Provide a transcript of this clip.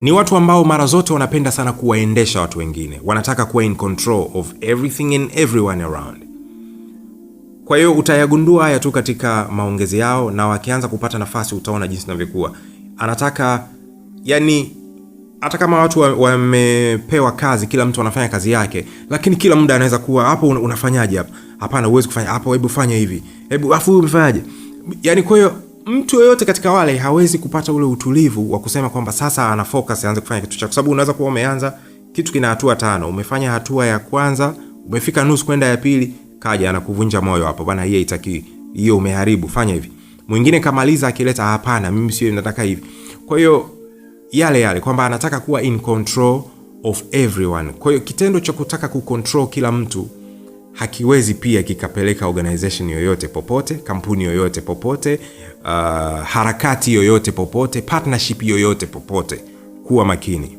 Ni watu ambao mara zote wanapenda sana kuwaendesha watu wengine. Wanataka kuwa in control of everything and everyone around. Kwa hiyo utayagundua haya tu katika maongezi yao, na wakianza kupata nafasi utaona jinsi inavyokuwa. Anataka, yani hata kama watu wamepewa kazi, kila mtu anafanya kazi yake, lakini kila muda anaweza kuwa hapo unafanyaje hapa? Hapana, huwezi kufanya hapo, hebu fanya hivi. Hebu afu umefanyaje? Yani kwa hiyo mtu yoyote katika wale hawezi kupata ule utulivu wa kusema kwamba sasa ana focus aanze kufanya kitu chake, kwa sababu unaweza kuwa umeanza kitu kina hatua 5, umefanya hatua ya kwanza, umefika nusu kwenda ya pili, kaja anakuvunja moyo hapo, bwana hiyo haitaki, hiyo umeharibu, fanya hivi. Mwingine kamaliza akileta hapana, mimi sio nataka hivi. Kwa hiyo yale kwamba anataka kuwa in control of everyone. Kwa hiyo kitendo cha kutaka kucontrol kila mtu hakiwezi pia kikapeleka organization yoyote popote, kampuni yoyote popote, harakati yoyote popote, partnership yoyote popote. Kuwa makini.